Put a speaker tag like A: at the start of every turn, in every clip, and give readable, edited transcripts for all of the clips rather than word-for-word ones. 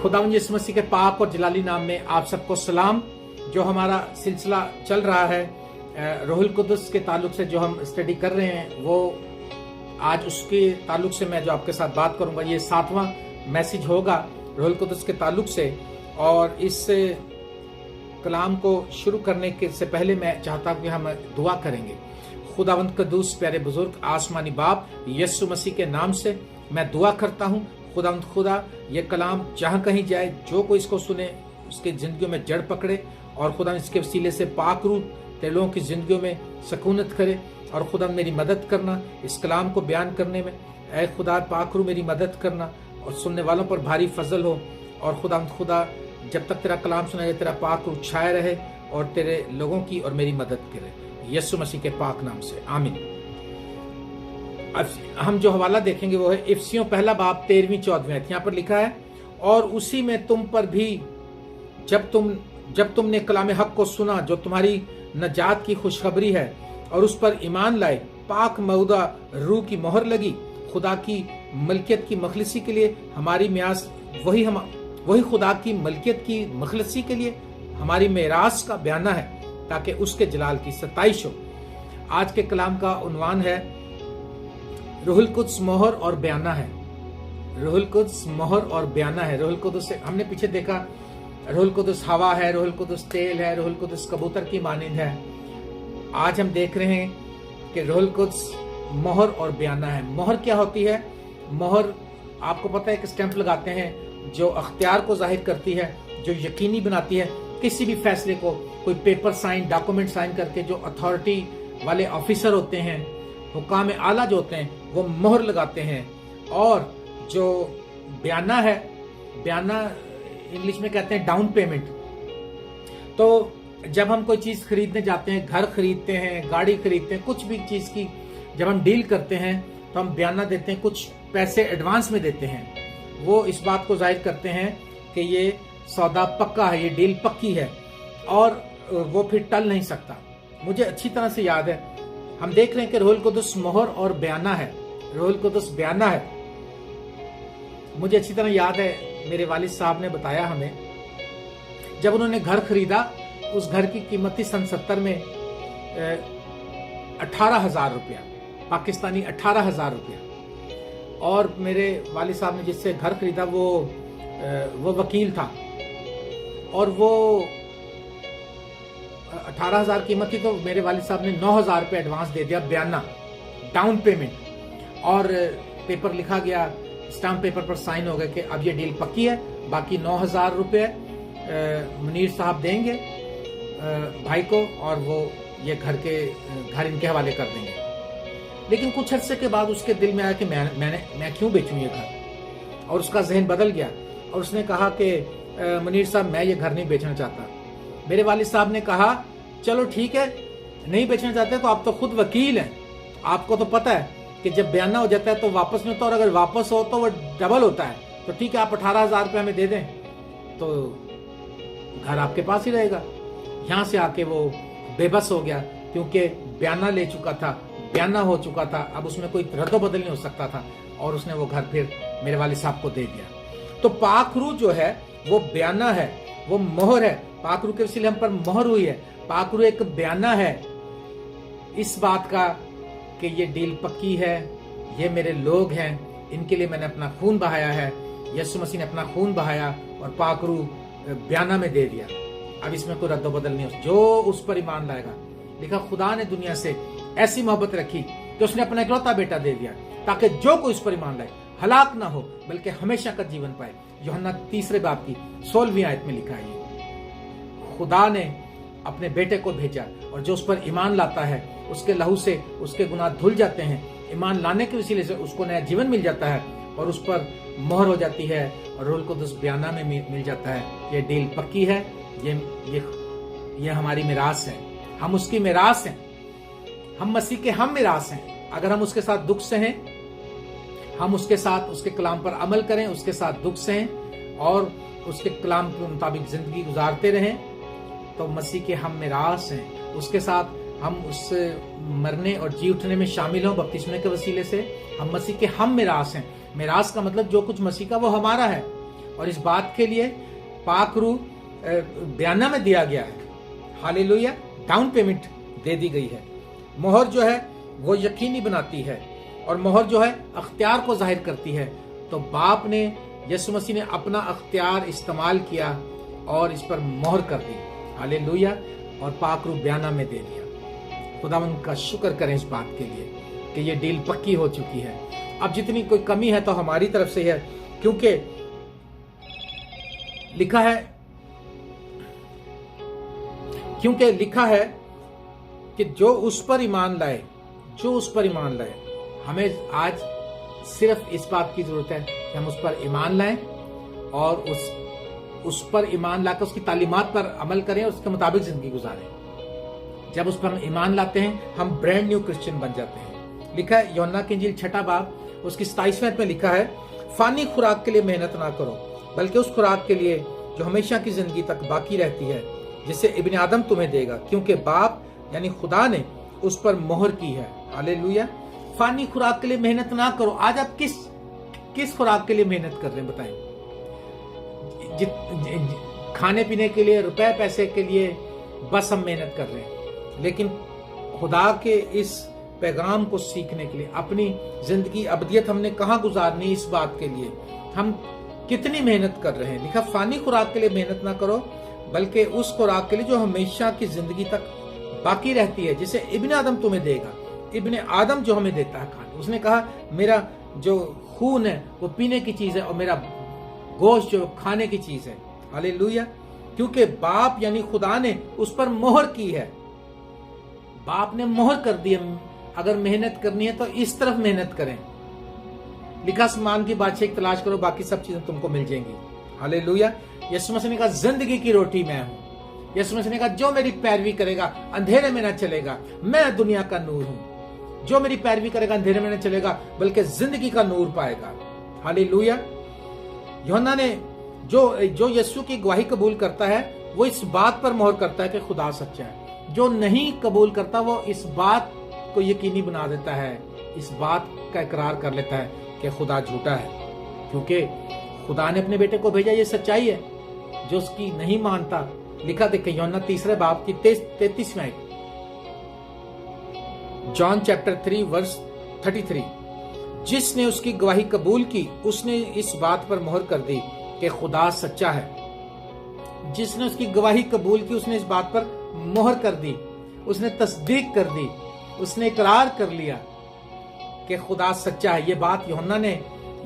A: खुदावंद यीशु मसीह के पाक और जलाली नाम में आप सबको सलाम। जो हमारा सिलसिला चल रहा है रूहुल कुदस के ताल्लुक से जो हम स्टडी कर रहे हैं, वो आज उसके ताल्लुक से मैं जो आपके साथ बात करूंगा, ये 7वां मैसेज होगा रूहुल कुदस के ताल्लुक से। और इस कलाम को शुरू करने के से पहले मैं चाहता हूं कि हम दुआ करेंगे। खुदावंद कदूस प्यारे बुजुर्ग आसमानी बाप, यीशु मसीह के नाम से मैं दुआ करता हूं। खुदावंद खुदा, ये कलाम जहां कहीं जाए, जो कोई इसको सुने उसके जिंदगियों में जड़ पकड़े, और खुदा इसके वसीले से पाक रूह तेरे लोगों की जिंदगियों में सकूनत करे। और खुदा मेरी मदद करना इस कलाम को बयान करने में। ऐ खुदा पाक रूह मेरी मदद करना, और सुनने वालों पर भारी फजल हो। और खुदा जब तक तेरा कलाम सुनाए, तेरा पाक रूह छाए रहे और तेरे लोगों की और मेरी मदद करे, यीशु मसीह के पाक नाम से, आमीन। हम जो हवाला देखेंगे वो है इफिसियों पहला बाब 13वीं-14वीं आयत। यहाँ पर लिखा है, और उसी में तुम पर भी जब तुमने कलाम हक को सुना, जो तुम्हारी नजात की खुशखबरी है, और उस पर ईमान लाए, पाक मऊदा रूह की मोहर लगी। खुदा की मलकियत की मखलिसी के लिए हमारी मियास वही खुदा की मलकियत की मखलिसी के लिए हमारी मेरास का बयाना है, ताकि उसके जलाल की सताइश हो। आज के कलाम का उन्वान है रूहुल कुद्स मोहर और बयाना है। रूहुल कुद्स मोहर और बयाना है। रूहुल कुद्स से हमने पीछे देखा, रूहुल कुद्स हवा है, रूहुल कुद्स तेल है, रूहुल कुद्स कबूतर की मानिंद है। आज हम देख रहे हैं कि रूहुल कुद्स मोहर और बयाना है। मोहर क्या होती है? मोहर आपको पता है, एक स्टैंप लगाते हैं जो अख्तियार को जाहिर करती है, जो यकीनी बनाती है किसी भी फैसले को। कोई पेपर साइन, डॉक्यूमेंट साइन करके जो अथॉरिटी वाले ऑफिसर होते हैं, हुकाम आला जो होते हैं, वो मोहर लगाते हैं। और जो बयाना है, बयाना इंग्लिश में कहते हैं डाउन पेमेंट। तो जब हम कोई चीज खरीदने जाते हैं, घर खरीदते हैं, गाड़ी खरीदते हैं, कुछ भी चीज की जब हम डील करते हैं, तो हम बयाना देते हैं, कुछ पैसे एडवांस में देते हैं। वो इस बात को जाहिर करते हैं कि ये सौदा पक्का है, ये डील पक्की है, और वो फिर टल नहीं सकता। मुझे अच्छी तरह से याद है, हम देख रहे हैं कि रूहुल कुद्स मोहर और बयाना है। रूहुल कुद्स बयाना है। मुझे अच्छी तरह याद है, मेरे वालिद साहब ने बताया हमें, जब उन्होंने घर खरीदा, उस घर की कीमत थी सन 70 में 18,000 रुपया, पाकिस्तानी 18,000 रुपया। और मेरे वालिद साहब ने जिससे घर खरीदा वो वकील था, और वो 18,000 कीमत थी, तो मेरे वालिद साहब ने 9,000 रुपये एडवांस दे दिया, बयाना डाउन पेमेंट। और पेपर लिखा गया, स्टाम्प पेपर पर साइन हो गए कि अब ये डील पक्की है। बाकी 9,000 रुपये मुनीर साहब देंगे भाई को, और वो ये घर इनके हवाले कर देंगे। लेकिन कुछ अर्से के बाद उसके दिल में आया कि मैं क्यों बेचूं ये घर, और उसका जहन बदल गया, और उसने कहा कि मुनीर साहब, मैं ये घर नहीं बेचना चाहता। मेरे वालिद साहब ने कहा, चलो ठीक है, नहीं बेचना चाहते तो आप तो खुद वकील हैं, आपको तो पता है कि जब बयाना हो जाता है तो वापस नहीं होता, और अगर वापस हो तो वो डबल होता है। तो ठीक है, आप 18,000 रुपये हमें दे दें, तो घर आपके पास ही रहेगा। यहां से आके वो बेबस हो गया, क्योंकि बयाना ले चुका था, बयाना हो चुका था, अब उसमें कोई रद्दो बदल नहीं हो सकता था, और उसने वो घर फिर मेरे वालिद साहब को दे दिया। तो पाक रूह जो है वो बयाना है, वो मोहर है। पाक रूह के वसीले हम पर मोहर हुई है। पाक रूह एक बयाना है इस बात का कि ये डील पक्की है, ये मेरे लोग हैं, इनके लिए मैंने अपना खून बहाया है। यीशु मसीह ने अपना खून बहाया और पाक रूह बयाना में दे दिया। अब इसमें कोई रद्दो बदल नहीं हो, जो उस पर ईमान लाएगा। लिखा, खुदा ने दुनिया से ऐसी मोहब्बत रखी कि उसने अपना इकलौता बेटा दे दिया, ताकि जो कोई उस पर ईमान लाए हलाक ना हो, बल्कि हमेशा का जीवन पाए। यूहन्ना 3 बाब की 16वीं आयत में लिखा है, खुदा ने अपने बेटे को भेजा, और जो उस पर ईमान लाता है, उसके लहू से उसके गुनाह धुल जाते हैं। ईमान लाने के वसीले से उसको नया जीवन मिल जाता है, और उस पर मोहर हो जाती है, और रूहुल कुद्स बयाना में मिल जाता है। ये डील पक्की है, ये हमारी मिरास है, हम उसकी मिरास हैं, हम मसीह के हम मिरास हैं। अगर हम उसके साथ दुख से हैं, हम उसके साथ उसके कलाम पर अमल करें, उसके साथ दुख से हैं, और उसके कलाम के मुताबिक जिंदगी गुजारते रहें, तो मसीह के हम मिरास हैं। उसके साथ हम उस मरने और जी उठने में शामिल हों बपतिस्मे के वसीले से। हम मसीह के हम मिरास हैं। मिरास का मतलब जो कुछ मसीह का वो हमारा है। और इस बात के लिए पाक रूह बयाना में दिया गया है। हालेलुया, डाउन पेमेंट दे दी गई है। मोहर जो है वो यकीनी बनाती है और मोहर जो है अख्तियार को जाहिर करती है। तो बाप ने, यीशु मसीह ने अपना अख्तियार इस्तेमाल किया और इस पर मोहर कर दी। हालेलुया, और पाक रूह बयाना में दे दिया। खुदावंद का शुक्र करें इस बात के लिए कि ये डील पक्की हो चुकी है। अब जितनी कोई कमी है तो हमारी तरफ से है, क्योंकि लिखा है कि जो उस पर ईमान लाए, हमें आज सिर्फ इस बात की जरूरत है कि हम उस पर ईमान लाएं और उस पर ईमान लाकर उसकी तालीमात पर अमल करें और उसके मुताबिक जिंदगी गुजारें। जब उस पर हम ईमान लाते हैं, हम ब्रांड न्यू क्रिश्चियन बन जाते हैं। लिखा है यूहन्ना की इंजील 6 बाब उसकी 27वें में लिखा है, फानी खुराक के लिए मेहनत ना करो, बल्कि उस खुराक के लिए जो हमेशा की जिंदगी तक बाकी रहती है, जिसे इब्ने आदम तुम्हें देगा, क्योंकि बाप यानी खुदा ने उस पर मोहर की है। हालेलुया, फानी खुराक के लिए मेहनत ना करो। आज आप किस खुराक के लिए मेहनत कर रहे हैं बताएं? खाने पीने के लिए, रुपए पैसे के लिए बस हम मेहनत कर रहे हैं, लेकिन खुदा के इस पैगाम को सीखने के लिए अपनी जिंदगी अबदियत हमने कहाँ गुजारनी, इस बात के लिए हम कितनी मेहनत कर रहे हैं। लिखा फानी खुराक के लिए मेहनत ना करो, बल्कि उस खुराक के लिए जो हमेशा की जिंदगी तक बाकी रहती है, जिसे इब्ने आदम तुम्हें देगा। इब्ने आदम जो हमें देता है खाने, उसने कहा मेरा जो खून है वो पीने की चीज है और मेरा गोश्त जो खाने की चीज है। हालेलुया, क्योंकि बाप यानी खुदा ने उस पर मोहर की है। बाप ने मोहर कर दी है। अगर मेहनत करनी है तो इस तरफ मेहनत करें। लिखा आसमान की बादशाही की तलाश करो, बाकी सब चीजें तुमको मिल जाएंगी। हालेलुया, यीशु मसीह ने कहा जिंदगी की रोटी मैं हूं। यीशु मसीह ने कहा जो मेरी पैरवी करेगा अंधेरे में न चलेगा, मैं दुनिया का नूर हूं। जो मेरी पैरवी करेगा अंधेरे में न चलेगा, बल्कि जिंदगी का नूर पाएगा। हालेलुया, यूहन्ना ने जो यीशु की गवाही कबूल करता है वो इस बात पर मोहर करता है कि खुदा सच्चा है। जो नहीं कबूल करता वो इस बात को यकीनी बना देता है, इस बात का इकरार कर लेता है कि खुदा झूठा है, क्योंकि खुदा ने अपने बेटे को भेजा, ये सच्चाई है। जो उसकी नहीं मानता, लिखा देखे यूहन्ना 3 बाब की 33वें आयत, जॉन चैप्टर 3 वर्स 33, जिसने उसकी गवाही कबूल की उसने इस बात पर मोहर कर दी कि खुदा सच्चा है। जिसने उसकी गवाही कबूल की उसने इस बात पर मोहर कर दी, उसने तस्दीक कर दी, उसने इकरार कर लिया कि खुदा सच्चा है। ये बात यूहन्ना ने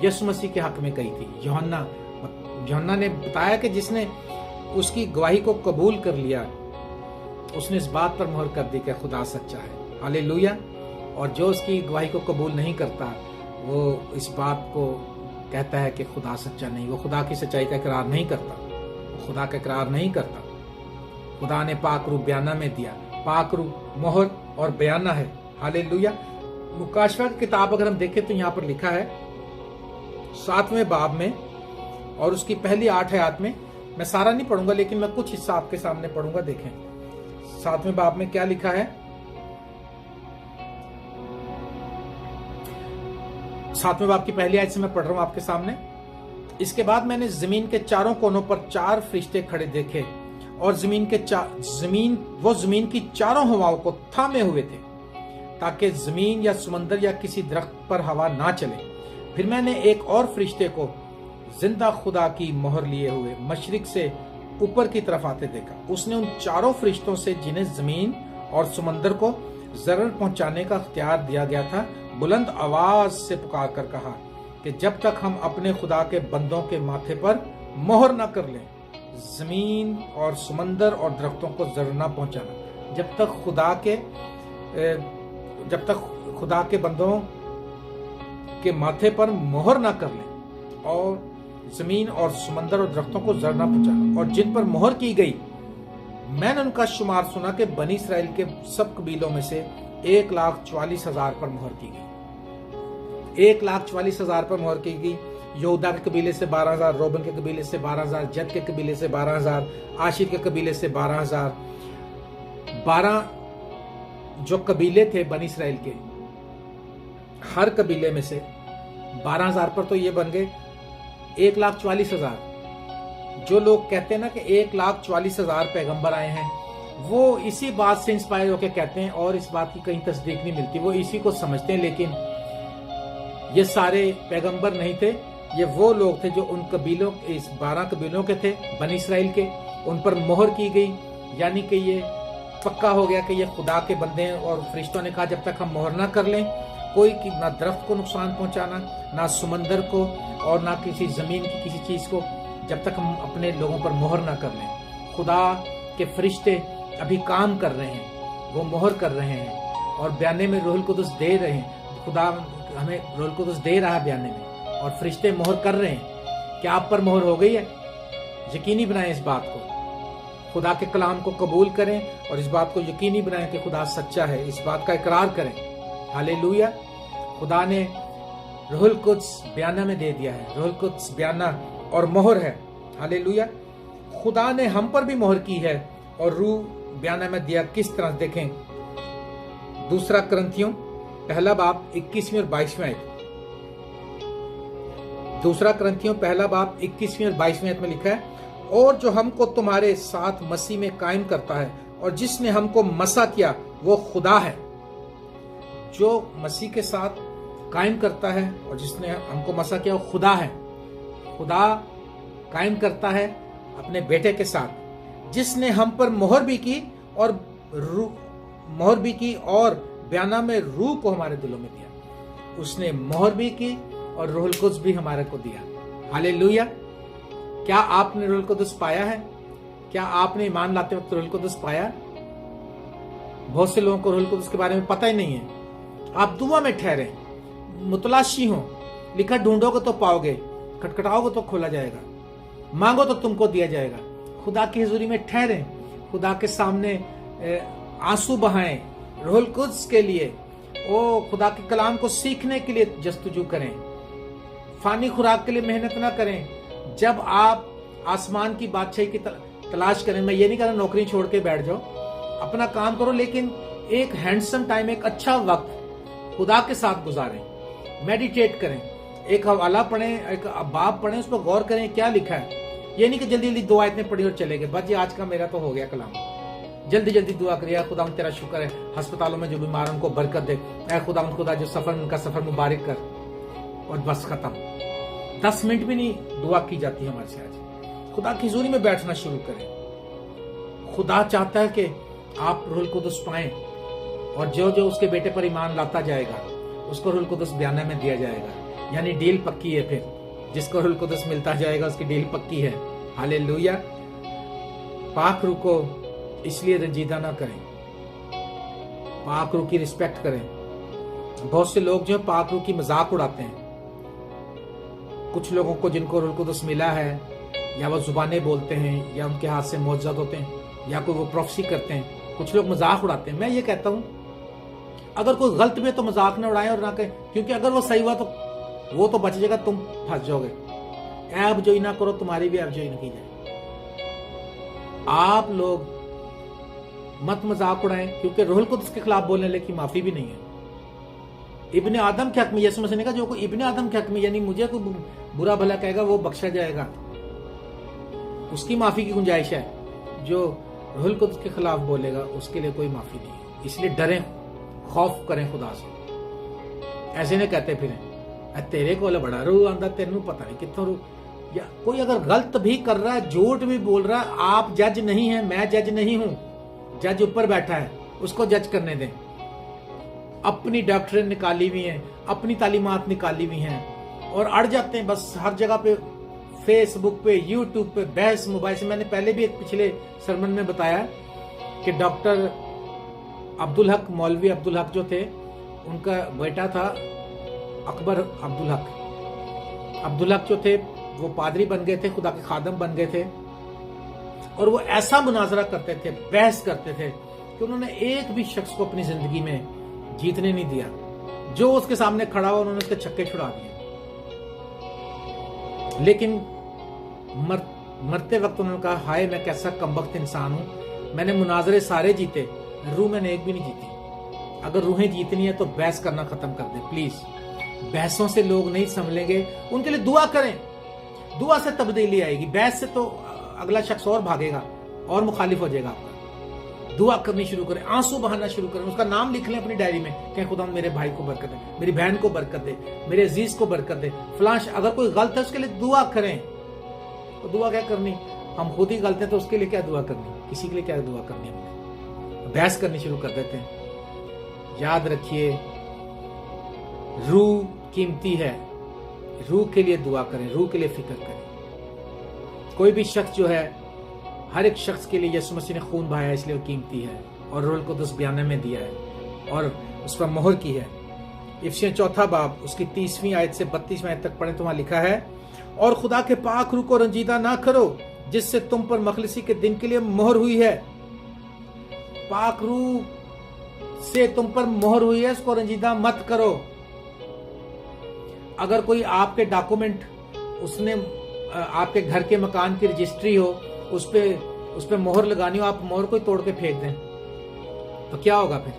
A: यीशु मसीह के हक में कही थी। यूहन्ना ने बताया कि जिसने उसकी गवाही को कबूल कर लिया उसने इस बात पर मोहर कर दी कि खुदा सच्चा है। हालेलुया, और जो उसकी गवाही को कबूल नहीं करता वो इस बात को कहता है कि खुदा सच्चा नहीं, वो खुदा की सच्चाई का इकरार नहीं करता, वो खुदा का इकरार नहीं करता। खुदा ने पाक रूह बयाना में दिया। पाक रूह मोहर और बयाना है। हालेलुया, मुकाशवा की किताब अगर हम देखें तो यहाँ पर लिखा है 7वें बाब में और उसकी पहली 8 आयत में, मैं सारा नहीं पढ़ूंगा लेकिन मैं कुछ हिस्सा आपके सामने पढ़ूंगा। देखें 7वें बाब में क्या लिखा है। 7वें बाब की पहली आयत से मैं पढ़ रहा हूं आपके सामने। इसके बाद मैंने जमीन के चारों कोनों पर 4 फरिश्ते खड़े देखे और जमीन की चारों हवाओं को थामे हुए थे, ताकि जमीन या समंदर या किसी दरख्त पर हवा ना चले। फिर मैंने एक और फरिश्ते को जिंदा खुदा की मोहर लिए हुए मशरिक से ऊपर की तरफ आते देखा। उसने उन 4 फरिश्तों से, जिन्हें जमीन और समंदर को जरर पहुंचाने का अख्तियार दिया गया था, बुलंद आवाज से पुकार कर कहा कि जब तक हम अपने खुदा के बंदों के माथे पर मोहर न कर लें, जमीन और समंदर और दरख्तों को जरर न पहुंचाना। जब तक खुदा के बंदों के माथे पर मोहर न कर लें और जमीन और समंदर और दरख्तों को जरर न पहुंचाना। और जिन पर मोहर की गई, मैंने उनका शुमार सुना कि बनी इसराइल के सब कबीलों में से 1,44,000 पर मोहर की गई। 1,44,000 पर मोहर की गई। यहूदा के कबीले से 12,000, रोबन के कबीले से 12,000, जद के कबीले से 12,000, आशिर के कबीले से 12,000। 12 जो कबीले थे बनी इसराइल के, हर कबीले में से 12,000 पर तो ये बन गए 1,44,000। जो लोग कहते हैं ना कि 1,44,000 पैगंबर आए हैं, वो इसी बात से इंस्पायर होकर कहते हैं और इस बात की कहीं तस्दीक नहीं मिलती, वो इसी को समझते हैं। लेकिन ये सारे पैगंबर नहीं थे, ये वो लोग थे जो उन कबीलों, इस 12 कबीलों के थे, बनी इसराइल के, उन पर मोहर की गई, यानी कि ये पक्का हो गया कि ये खुदा के बंदे हैं। और फरिश्तों ने कहा जब तक हम मोहर ना कर लें, कोई ना दरख्त को नुकसान पहुंचाना, ना समंदर को, और ना किसी जमीन की किसी चीज को, जब तक हम अपने लोगों पर मोहर ना कर लें। खुदा के फरिश्ते अभी काम कर रहे हैं, वो मोहर कर रहे हैं और बयाने में रूहुल कुदस दे रहे हैं। खुदा हमें रूहुल कुदस दे रहा है बयाने में, और फरिश्ते मोहर कर रहे हैं। क्या आप पर मोहर हो गई है? यकीनी बनाएं इस बात को, खुदा के कलाम को कबूल करें और इस बात को यकीनी बनाएं कि खुदा सच्चा है, इस बात का इकरार करें। हालेलुया। खुदा ने रूहुल कुद्स बयाना में दे दिया है, रूहुल कुद्स बयाना और मोहर है। हालेलुया। खुदा ने हम पर भी मोहर की है और रूह बयाना में दिया। किस तरह? देखें 2 कुरिन्थियों पहला बाब 21वीं और 22वीं आयत। 2 कुरिन्थियों पहला बाब 21वीं और 22वीं आयत में लिखा है, और जो हमको तुम्हारे साथ मसीह में कायम करता है और जिसने हमको मसा किया वो खुदा है। जो मसीह के साथ कायम करता है और जिसने हमको मसा किया वो खुदा है। खुदा कायम करता है अपने बेटे के साथ, जिसने हम पर मोहर भी की और बयाना में रूह को हमारे दिलों में दिया। उसने मोहर भी की और रूहुल कुद्स भी हमारे को दिया। हालेलुया। क्या आपने रूहुल कुद्स पाया है? क्या आपने ईमान लाते वक्त रूहुल कुद्स पाया? बहुत से लोगों को रूहुल कुद्स के बारे में पता ही नहीं है। आप दुआ में ठहरे, मुतलाशी हो, लिखा ढूंढोगे तो पाओगे, खटखटाओगे तो खोला जाएगा, मांगो तो तुमको दिया जाएगा। खुदा की हुजूरी में ठहरे, खुदा के सामने आंसू बहाएं रूहुल कुद्स के लिए, ओ खुदा के कलाम को सीखने के लिए जस्तुजू करें। फानी खुराक के लिए मेहनत ना करें। जब आप आसमान की बादशाही की तलाश करें, मैं ये नहीं कह रहा नौकरी छोड़ के बैठ जाओ, अपना काम करो, लेकिन एक हैंडसम टाइम, एक अच्छा वक्त खुदा के साथ गुजारें, मेडिटेट करें, एक हवाला पढ़ें, एक बाब पढ़ें, उस पर गौर करें क्या लिखा है। ये नहीं कि जल्दी जल्दी 2 आयतें पढ़ी और चले गए, बस ये आज का मेरा तो हो गया कलाम। जल्दी जल्दी दुआ करिए, खुदा तेरा शुक्र है, अस्पतालों में जो बीमार उनको बरकत दे, ऐ खुदा जो सफर उनका सफर मुबारक कर, और बस खत्म। 10 मिनट भी नहीं दुआ की जाती है हमारे से। आज खुदा की हुजूरी में बैठना शुरू करें। खुदा चाहता है कि आप रूहुल कुद्स पाएं, और जो जो उसके बेटे पर ईमान लाता जाएगा उसको रूहुल कुद्स बयाना में दिया जाएगा। यानी डील पक्की है। फिर जिसको रूहुल कुद्स मिलता जाएगा उसकी डील पक्की है। हालेलुया। पाक रूह को इसलिए रंजीदा ना करें, पाक रूह की रिस्पेक्ट करें। बहुत से लोग जो पाक रूह की मजाक उड़ाते हैं। कुछ लोगों को जिनको रूहुल कुद्स मिला है, या वो जुबानें बोलते हैं, या उनके हाथ से मोजज़त होते हैं, या कोई वो प्रोफेसी करते हैं, कुछ लोग मजाक उड़ाते हैं। मैं ये कहता हूं अगर कोई गलत में तो मजाक ना उड़ाएं और ना कहें, क्योंकि अगर वो सही हुआ तो वो तो बच जाएगा, तुम फंस जाओगे। ऐब जोई ना करो, तुम्हारी भी ऐब जोई ना की जाए। आप लोग मत मजाक उड़ाएं, क्योंकि रूहुल कुद्स के खिलाफ बोलने वाले की माफी भी नहीं है। इब्ने आदम के हक में, यीशु मसीह ने कहा जो कोई इब्ने आदम के हक में, यानी मुझे कोई बुरा भला कहेगा वो बख्शा जाएगा, उसकी माफी की गुंजाइश है। जो रूहुल कुद्स के खिलाफ बोलेगा उसके लिए कोई माफी नहीं है। इसलिए डरें, खौफ करें खुदा से। ऐसे नहीं कहते फिरें तेरे को बड़ा रूह आंदा, तेनू पता नहीं कितों रूह। या कोई अगर गलत भी कर रहा है, झूठ भी बोल रहा है, आप जज नहीं है, मैं जज नहीं हूं, जज ऊपर बैठा है, उसको जज करने दें। अपनी डॉक्ट्रिन निकाली हुई है, अपनी तालीमात निकाली हुई हैं, और अड़ जाते हैं बस हर जगह पे, फेसबुक पे, यूट्यूब पे बहस मोबाइल से। मैंने पहले भी एक पिछले सरमन में बताया कि डॉक्टर अब्दुल हक, मौलवी अब्दुल हक जो थे, उनका बेटा था अकबर अब्दुल हक। अब्दुल हक जो थे वो पादरी बन गए थे, खुदा के खादम बन गए थे, और वो ऐसा मुनाजरा करते थे, बहस करते थे कि उन्होंने एक भी शख्स को अपनी जिंदगी में जीतने नहीं दिया। जो उसके सामने खड़ा हुआ उन्होंने उसके छक्के छुड़ा दिए। लेकिन मरते वक्त उन्होंने कहा, हाय मैं कैसा कमबख्त इंसान हूं, मैंने मुनाजरे सारे जीते, रूह मैंने एक भी नहीं जीती। अगर रूहें जीतनी है तो बहस करना खत्म कर दें प्लीज। बहसों से लोग नहीं संभलेंगे, उनके लिए दुआ करें, दुआ से तब्दीली आएगी। बहस से तो अगला शख्स और भागेगा और मुखालिफ हो जाएगा आपका। दुआ करनी शुरू करें, आंसू बहाना शुरू करें, उसका नाम लिख लें अपनी डायरी में कि खुदा मेरे भाई को बरकत दे, मेरी बहन को बरकत दे, मेरे अजीज को बरकत दे, फलां अगर कोई गलत है उसके लिए दुआ करें। तो दुआ क्या करनी, हम खुद ही गलत हैं तो उसके लिए क्या दुआ करनी, किसी के लिए क्या दुआ करनी, हमने बहस करनी शुरू कर देते हैं। याद रखिए रूह कीमती है, रूह के लिए दुआ करें, रूह के लिए फिक्र करें। कोई भी शख्स जो है, हर एक शख्स के लिए यीशु मसीह ने खून बहाया इसलिए वो कीमती है और रूहुल कुद्दुस बयाने में दिया है और उस पर मोहर की है। इफिसियों 4 बाब उसकी 30वीं आयत से 32वीं आयत तक पढ़े तो वहां लिखा है, और खुदा के पाक रूह को रंजीदा ना करो जिससे तुम पर मखलिसी के दिन के लिए मोहर हुई है। पाक रूह से तुम पर मोहर हुई है, उसको रंजीदा मत करो। अगर कोई आपके डॉक्यूमेंट, उसने आपके घर के मकान की रजिस्ट्री हो, उस पे मोहर लगानी हो, आप मोहर को तोड़ के फेंक दें तो क्या होगा फिर?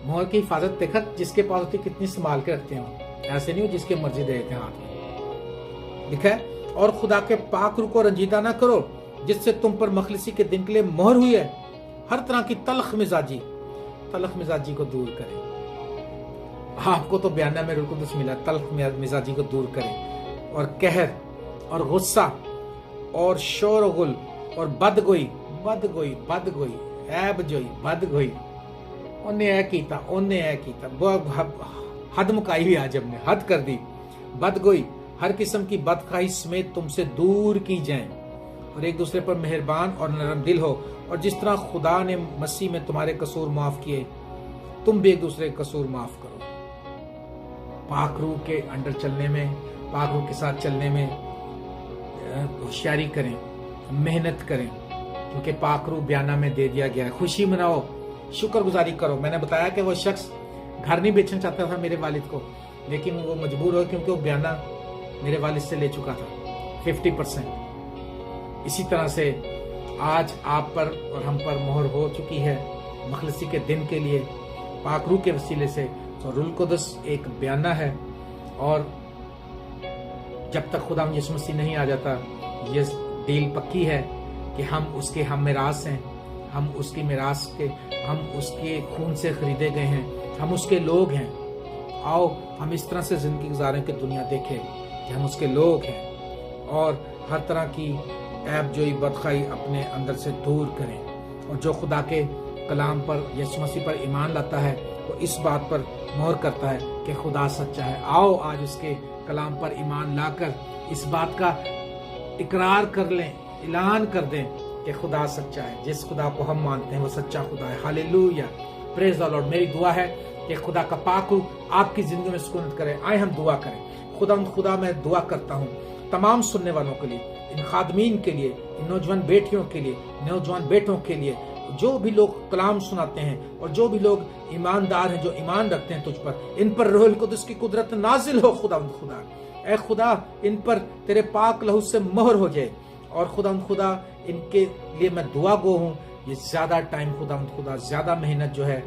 A: मोहर की हिफाजत देखा जिसके पास होती कितनी संभाल के रखते हैं, ऐसे नहीं हो जिसके मर्जी दे देते हैं हाथ में। लिखा है, और खुदा के पाक रूह को रंजीदा ना करो जिससे तुम पर मखलिसी के दिन के लिए मोहर हुई है। हर तरह की तल्ख मिजाजी को दूर करें। आपको तो बयाना में रूह कुद्दुस मिला, तल्ख मिजाजी को दूर करें, और कहर और गुस्सा और शोर गुल और बदगोई, ऐबजोई, बदगोई, उन्हें ऐ कीता, हद मुकाई हुई, आज हमने हद कर दी। बदगोई, हर किस्म की बदखाही समेत तुमसे दूर की जाए, और एक दूसरे पर मेहरबान और नरम दिल हो, और जिस तरह खुदा ने मसीह में तुम्हारे कसूर माफ किए, तुम भी एक दूसरे के कसूर माफ करो। पाक रूह के अंडर चलने में, पाक रूह के साथ चलने में होशियारी करें, मेहनत करें, क्योंकि पाक रूह बयाना में दे दिया गया है। खुशी मनाओ, शुक्रगुजारी करो। मैंने बताया कि वो शख्स घर नहीं बेचना चाहता था मेरे वालिद को, लेकिन वो मजबूर हो क्योंकि वो बयाना मेरे वालिद से ले चुका था 50%। इसी तरह से आज आप पर और हम पर मोहर हो चुकी है मखलिसी के दिन के लिए पाक रूह के वसीले से। तो रूहुल कुद्दुस एक बयाना है, और जब तक खुदा यीशु मसीह नहीं आ जाता, ये डील पक्की है कि हम उसके हम मिरास हैं, हम उसकी मिरास के, हम उसके खून से खरीदे गए हैं, हम उसके लोग हैं। आओ हम इस तरह से जिंदगी गुजारें कि दुनिया देखे कि हम उसके लोग हैं, और हर तरह की ऐब जोई, बदखाई अपने अंदर से दूर करें। और जो खुदा के कलाम पर, यीशु मसीह पर ईमान लाता है, वो इस बात पर मोहर करता है कि खुदा सच्चा है। आओ आज उसके कलाम पर ईमान लाकर इस बात का इकरार कर लें, ऐलान कर दें कि खुदा सच्चा है। जिस खुदा को हम मानते हैं वो सच्चा खुदा है। Hallelujah, praise the Lord. मेरी दुआ है कि खुदा का पाक रूह आपकी जिंदगी में सुकून करे। आए हम दुआ करें। खुदा मैं दुआ करता हूँ तमाम सुनने वालों के लिए, इन खादमीन के लिए, इन नौजवान बेटियों के लिए, नौजवान बेटों के लिए, जो भी लोग कलाम सुनाते हैं और जो भी लोग ईमानदार हैं, जो ईमान रखते हैं तुझ पर, इन पर रूहुल कुद्दुस की कुदरत नाजिल हो। खुदा ए खुदा, इन पर तेरे पाक लहू से मोहर हो जाए। और खुदा इनके लिए मैं दुआ गो हूँ, ये ज्यादा टाइम खुदा ज्यादा मेहनत जो है,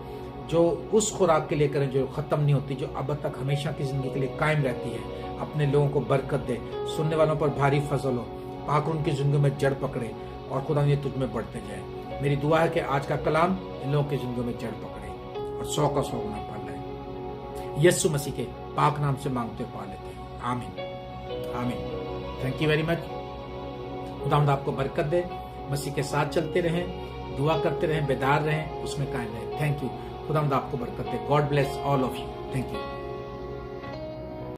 A: जो उस खुराक के लिए करें जो खत्म नहीं होती, जो अब तक हमेशा की जिंदगी के लिए कायम रहती है। अपने लोगों को बरकत दे, सुनने वालों पर भारी फजल हो, पाक उनकी जिंदगी में जड़ पकड़े, और खुदा ये तुझ में बढ़ते जाए। मेरी दुआ है कि आज का कलाम इन लोगों की जिंदगी में जड़ पकड़े और 100 का 100 गुना पा ले। यीशु मसीह के पाक नाम से मांगते पा लेते हैं, आमीन आमीन। Thank you very much. खुदावंद आपको बरकत दे, मसीह के साथ चलते रहें, दुआ करते रहें, बेदार रहें, उसमें कायम रहें। Thank you. खुदावंद आपको बरकत दे। God bless all of you. Thank you.